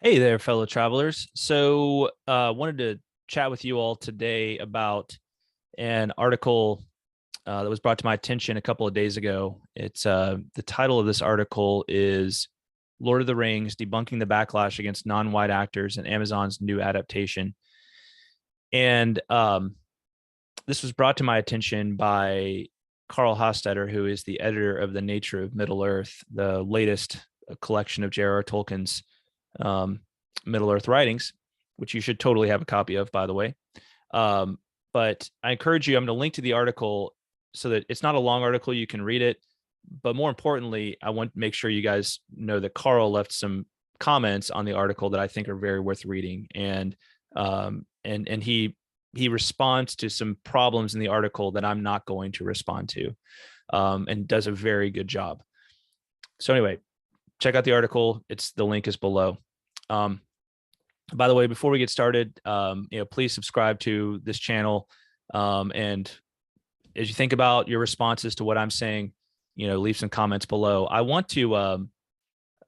Hey there, fellow travelers. Wanted to chat with you all today about an article that was brought to my attention a couple of days ago. It's the title of this article is Lord of the Rings: Debunking the Backlash Against Non-White Actors and Amazon's New Adaptation. And This was brought to my attention by Carl Hostetter, who is the editor of The Nature of Middle Earth, the latest collection of J.R.R. Tolkien's um, Middle Earth writings, which you should totally have a copy of, by the way. But I encourage you, I'm going to link to the article so that it's not a long article. You can read it. But more importantly, I want to make sure you guys know that Carl left some comments on the article that I think are very worth reading. And he responds to some problems in the article that I'm not going to respond to, and does a very good job. So anyway, check out the article. The link is below. By the way, before we get started, please subscribe to this channel. And as you think about your responses to what I'm saying, leave some comments below. I want to,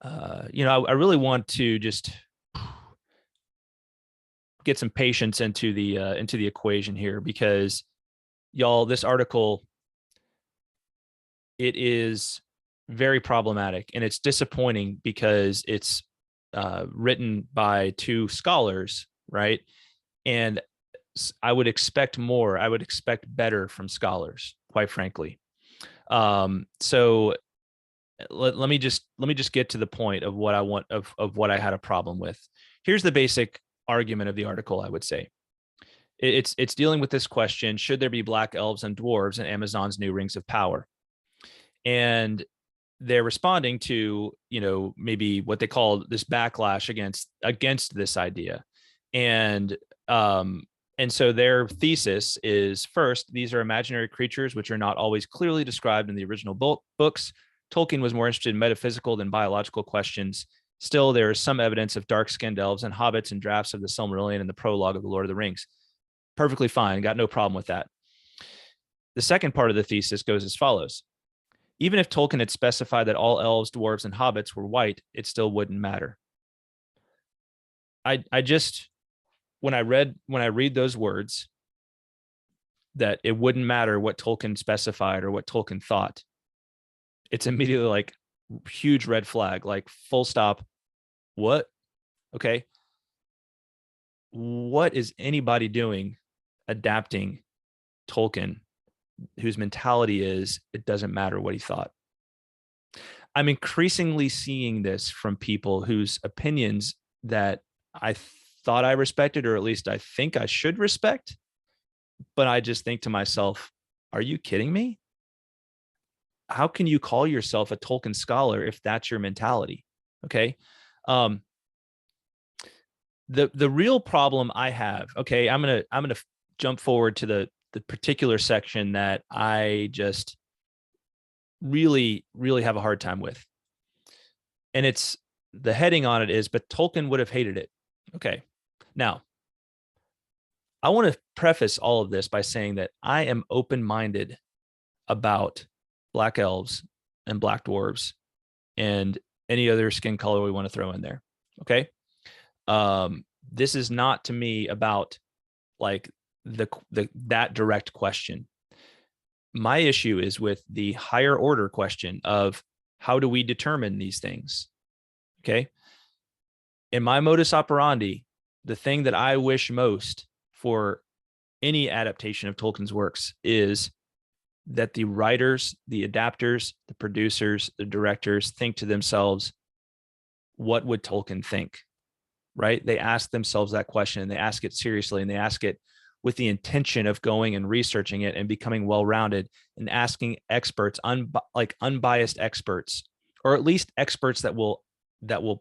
I really want to just get some patience into the equation here, because y'all, this article, it is very problematic, and it's disappointing because it's written by two scholars, right? And I would expect more. I would expect better from scholars, quite frankly. So let me just get to the point of what I want of what I had a problem with. Here's the basic argument of the article. I would say it's dealing with this question: should there be black elves and dwarves in Amazon's new rings of power? And they're responding to, maybe what they call this backlash against this idea. And so their thesis is, first, these are imaginary creatures which are not always clearly described in the original books. Tolkien was more interested in metaphysical than biological questions. Still, there is some evidence of dark-skinned elves and hobbits in drafts of the Silmarillion and the prologue of the Lord of the Rings. Perfectly fine. Got no problem with that. The second part of the thesis goes as follows: even if Tolkien had specified that all elves, dwarves, and hobbits were white, it still wouldn't matter. I just, when I read those words, that it wouldn't matter what Tolkien specified or what Tolkien thought, it's immediately like huge red flag, like full stop. What? Okay. What is anybody doing adapting Tolkien whose mentality is it doesn't matter what he thought? I'm increasingly seeing this from people whose opinions that I thought I respected, or at least I think I should respect. But I just think to myself, are you kidding me? How can you call yourself a Tolkien scholar if that's your mentality? Okay. The real problem I have, okay, I'm gonna jump forward to the particular section that I just really have a hard time with. And it's, the heading on it is, but Tolkien would have hated it. Okay. Now, I want to preface all of this by saying that I am open-minded about black elves and black dwarves and any other skin color we want to throw in there. Okay. This is not, to me, about like that direct question. My issue is with the higher order question of how do we determine these things? Okay. In my modus operandi, the thing that I wish most for any adaptation of Tolkien's works is that the writers, the adapters, the producers, the directors think to themselves, what would Tolkien think? Right? They ask themselves that question, and they ask it seriously, and they ask it with the intention of going and researching it and becoming well-rounded, and asking experts, unbiased experts, or at least experts that will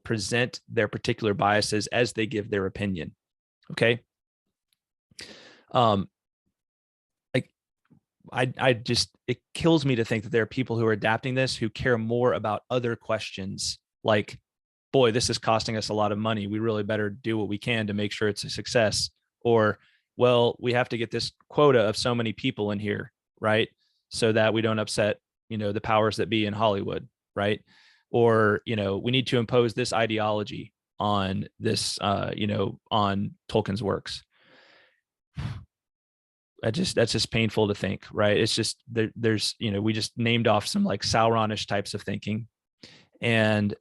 present their particular biases as they give their opinion. Okay. I just, it kills me to think that there are people who are adapting this who care more about other questions, like, boy, this is costing us a lot of money, we really better do what we can to make sure it's a success. Or, well, we have to get this quota of so many people in here, right? So that we don't upset, the powers that be in Hollywood, right? Or, we need to impose this ideology. on this, on Tolkien's works. That's just painful to think, right? It's just there's, we just named off some like Sauronish types of thinking, and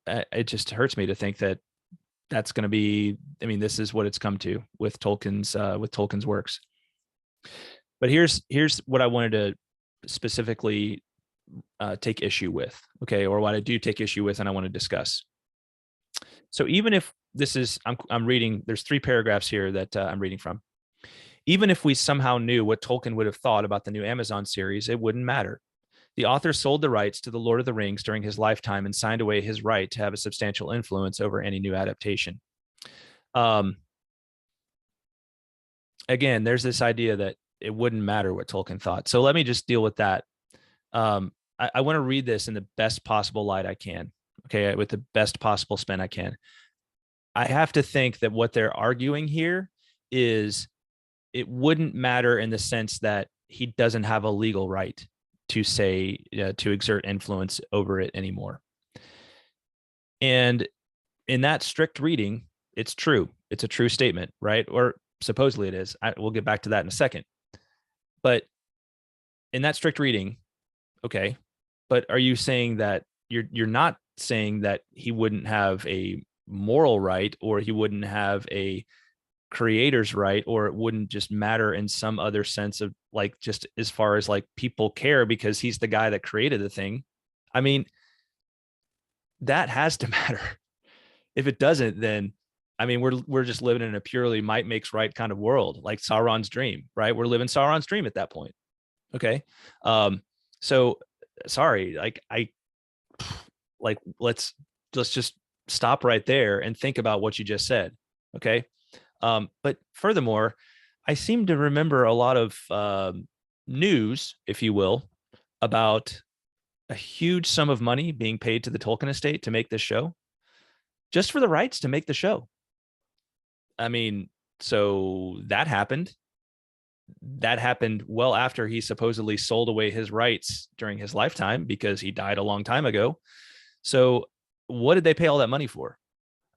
it just hurts me to think that that's going to be. I mean, this is what it's come to with Tolkien's works. But here's what I wanted to specifically take issue with, okay, or what I do take issue with, and I want to discuss. So even if this is, I'm reading. There's 3 paragraphs here that I'm reading from. Even if we somehow knew what Tolkien would have thought about the new Amazon series, it wouldn't matter. The author sold the rights to The Lord of the Rings during his lifetime and signed away his right to have a substantial influence over any new adaptation. Again, there's this idea that it wouldn't matter what Tolkien thought. So let me just deal with that. I want to read this in the best possible light I can, okay, with the best possible spin I can. I have to think that what they're arguing here is it wouldn't matter in the sense that he doesn't have a legal right to say, to exert influence over it anymore. And in that strict reading, it's true. It's a true statement, right? Or supposedly it is. We'll get back to that in a second. But in that strict reading, okay, but are you saying that you're not saying that he wouldn't have a moral right, or he wouldn't have a creator's right, or it wouldn't just matter in some other sense of like, just as far as like people care because he's the guy that created the thing? I mean, that has to matter. If it doesn't, then I mean, we're just living in a purely might makes right kind of world, like Sauron's dream, right? We're living Sauron's dream at that point. Okay. So sorry, let's just stop right there and think about what you just said. Okay. But furthermore, I seem to remember a lot of news, if you will, about a huge sum of money being paid to the Tolkien estate to make this show, just for the rights to make the show. I mean, so that happened. That happened well after he supposedly sold away his rights during his lifetime because he died a long time ago. So what did they pay all that money for?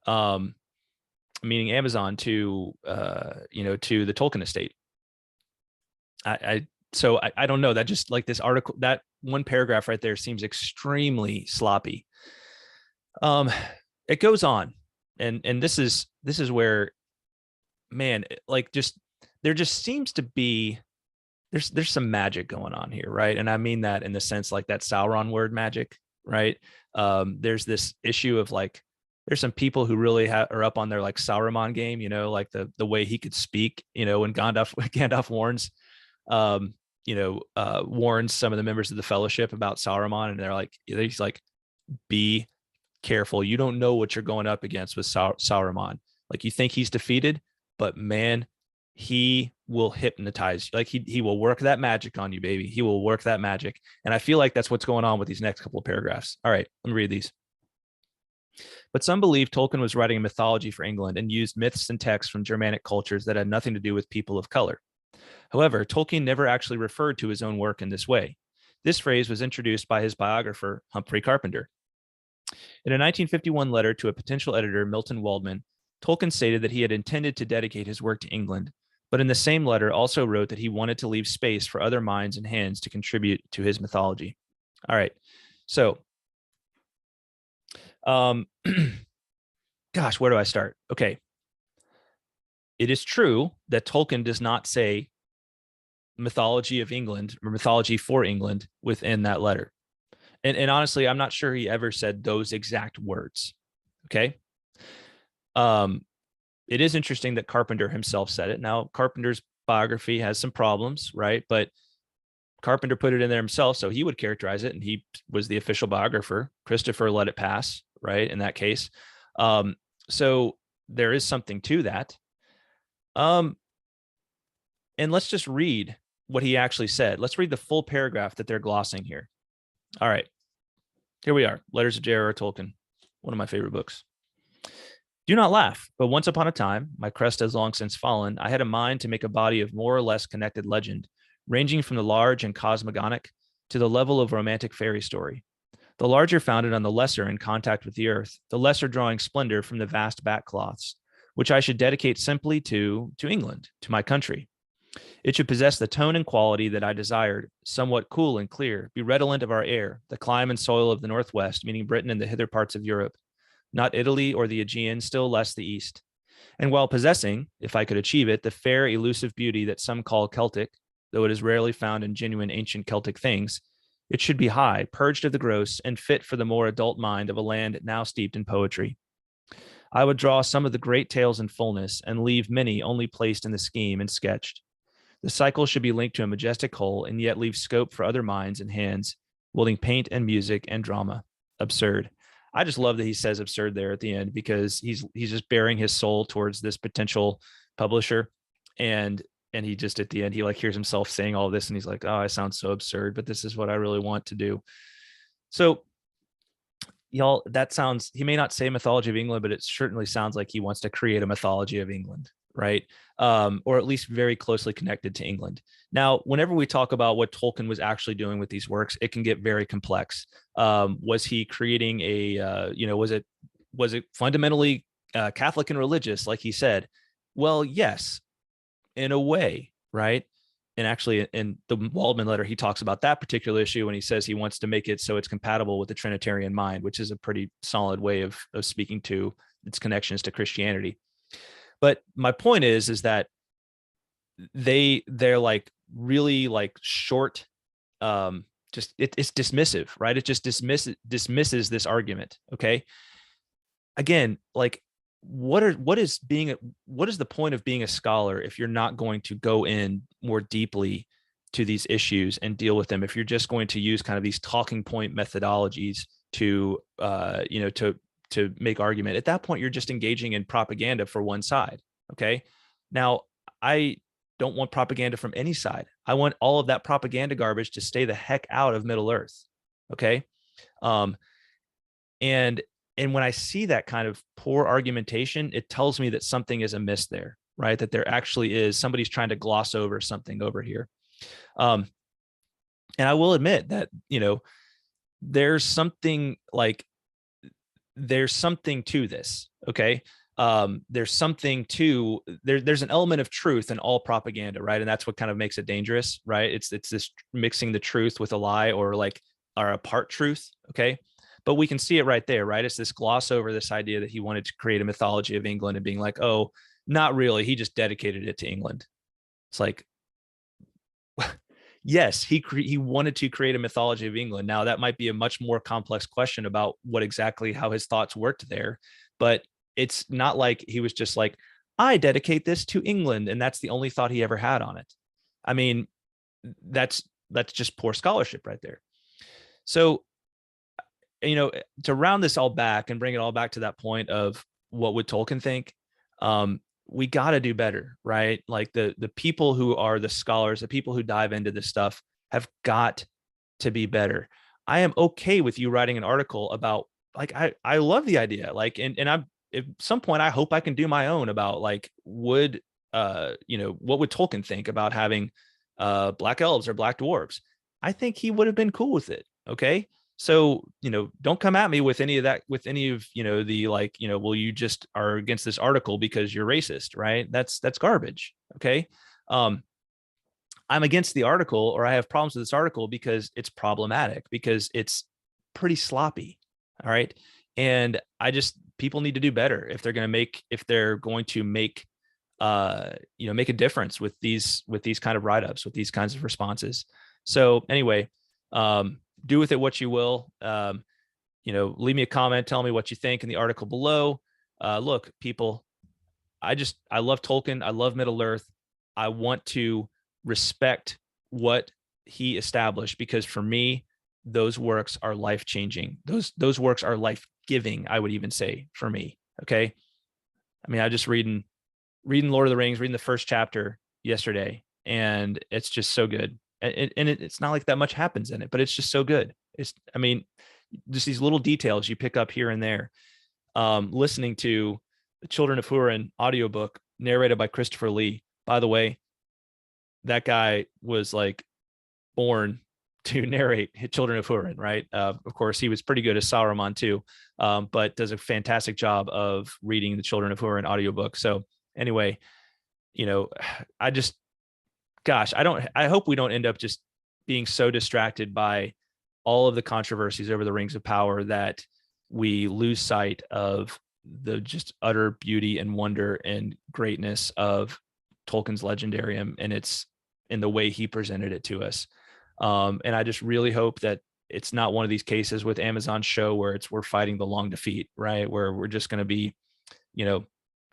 Meaning Amazon to the Tolkien estate. So I don't know. That just like this article, that one paragraph right there seems extremely sloppy. It goes on, and this is where, man, like just there just seems to be there's some magic going on here, right? And I mean that in the sense like that Sauron word magic, right? There's this issue of like, there's some people who really are up on their like Sauron game, like the way he could speak, when Gandalf warns, warns some of the members of the Fellowship about Sauron, and he's like, be careful. You don't know what you're going up against with Sauron. Like, you think he's defeated, but man, he will hypnotize you. Like he will work that magic on you, baby. He will work that magic. And I feel like that's what's going on with these next couple of paragraphs. All right, let me read these. But some believe Tolkien was writing a mythology for England and used myths and texts from Germanic cultures that had nothing to do with people of color. However, Tolkien never actually referred to his own work in this way. This phrase was introduced by his biographer, Humphrey Carpenter. In a 1951 letter to a potential editor, Milton Waldman, Tolkien stated that he had intended to dedicate his work to England, but in the same letter also wrote that he wanted to leave space for other minds and hands to contribute to his mythology. All right, so, gosh, where do I start? Okay. It is true that Tolkien does not say mythology of England or mythology for England within that letter. And honestly, I'm not sure he ever said those exact words. Okay. It is interesting that Carpenter himself said it. Now, Carpenter's biography has some problems, right? But Carpenter put it in there himself, so he would characterize it, and he was the official biographer. Christopher let it pass, right, in that case. So there is something to that. And let's just read what he actually said. Let's read the full paragraph that they're glossing here. All right. Here we are. Letters of J.R.R. Tolkien, one of my favorite books. Do not laugh, but once upon a time, my crest has long since fallen, I had a mind to make a body of more or less connected legend, ranging from the large and cosmogonic to the level of romantic fairy story. The larger founded on the lesser in contact with the earth, the lesser drawing splendor from the vast backcloths, which I should dedicate simply to England, to my country. It should possess the tone and quality that I desired, somewhat cool and clear, be redolent of our air, the clime and soil of the Northwest, meaning Britain and the hither parts of Europe, not Italy or the Aegean, still less the East. And while possessing, if I could achieve it, the fair, elusive beauty that some call Celtic, though it is rarely found in genuine ancient Celtic things, it should be high, purged of the gross, and fit for the more adult mind of a land now steeped in poetry. I would draw some of the great tales in fullness, and leave many only placed in the scheme and sketched. The cycle should be linked to a majestic whole, and yet leave scope for other minds and hands, wielding paint and music and drama. Absurd. I just love that he says absurd there at the end, because he's just bearing his soul towards this potential publisher, and he just at the end he like hears himself saying all this, and he's like, oh, I sound so absurd, but this is what I really want to do. So y'all, that sounds, he may not say mythology of England, but it certainly sounds like he wants to create a mythology of England, right? Or at least very closely connected to England. Now, whenever we talk about what Tolkien was actually doing with these works, it can get very complex. Was he creating a, was it fundamentally Catholic and religious, like he said? Well, yes, in a way, right? And actually, in the Waldman letter, he talks about that particular issue when he says he wants to make it so it's compatible with the Trinitarian mind, which is a pretty solid way of speaking to its connections to Christianity. But my point is that they're like really like short, just it's dismissive, right? It just dismisses this argument. Okay. Again, like what is the point of being a scholar if you're not going to go in more deeply to these issues and deal with them, if you're just going to use kind of these talking point methodologies to to make argument? At that point, you're just engaging in propaganda for one side. Okay. Now, I don't want propaganda from any side. I want all of that propaganda garbage to stay the heck out of Middle Earth. Okay. And when I see that kind of poor argumentation, it tells me that something is amiss there, right? That there actually is, somebody's trying to gloss over something over here. And I will admit that, there's something to this. Okay. There's something to there's an element of truth in all propaganda, right? And that's what kind of makes it dangerous, right? It's this mixing the truth with a lie, or a part truth. Okay. But we can see it right there, right? It's this gloss over this idea that he wanted to create a mythology of England and being like, oh, not really. He just dedicated it to England. It's like, yes, he wanted to create a mythology of England. Now, that might be a much more complex question about how his thoughts worked there. But it's not like he was just like, I dedicate this to England, and that's the only thought he ever had on it. I mean, that's just poor scholarship right there. So, to round this all back and bring it all back to that point of what would Tolkien think, we got to do better, right? Like the people who are the scholars, the people who dive into this stuff have got to be better. I am okay with you writing an article about, like, I love the idea. Like, and I'm, at some point, I hope I can do my own about like, what would Tolkien think about having black elves or black dwarves? I think he would have been cool with it. Okay. So, don't come at me with any of that, with any of, the like, well, you just are against this article because you're racist, right? That's garbage. Okay. I'm against the article, or I have problems with this article because it's problematic, because it's pretty sloppy. All right. And people need to do better if they're going to make make a difference with these kind of write-ups, with these kinds of responses. So anyway, do with it what you will. Leave me a comment, tell me what you think in the article below. Look, people, I love Tolkien. I love Middle Earth. I want to respect what he established, because for me, those works are life-changing. Those works are life-giving, I would even say, for me. Okay. I mean, I just reading Lord of the Rings, reading the first chapter yesterday, and it's just so good. And it's not like that much happens in it, but it's just so good. Just these little details you pick up here and there. Listening to the Children of Hurin audiobook narrated by Christopher Lee. By the way, that guy was like born to narrate Children of Hurin, right? Of course, he was pretty good as Sauron too, but does a fantastic job of reading the Children of Hurin audiobook. So anyway, I just, gosh, I hope we don't end up just being so distracted by all of the controversies over the Rings of Power that we lose sight of the just utter beauty and wonder and greatness of Tolkien's Legendarium, and it's in the way he presented it to us. And I just really hope that it's not one of these cases with Amazon's show where we're fighting the long defeat, right? Where we're just going to be,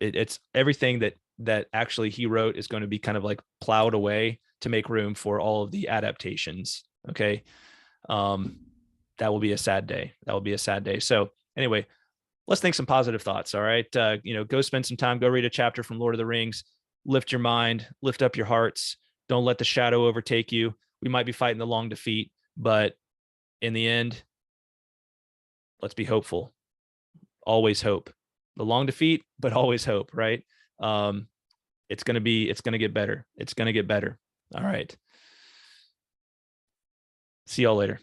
it's everything that actually he wrote is going to be kind of like plowed away to make room for all of the adaptations. Okay. That will be a sad day. That will be a sad day. So anyway, let's think some positive thoughts. All right. Go spend some time, go read a chapter from Lord of the Rings, lift your mind, lift up your hearts. Don't let the shadow overtake you. We might be fighting the long defeat, but in the end, let's be hopeful. Always hope. The long defeat, but always hope, right? It's going to get better. It's going to get better. All right. See y'all later.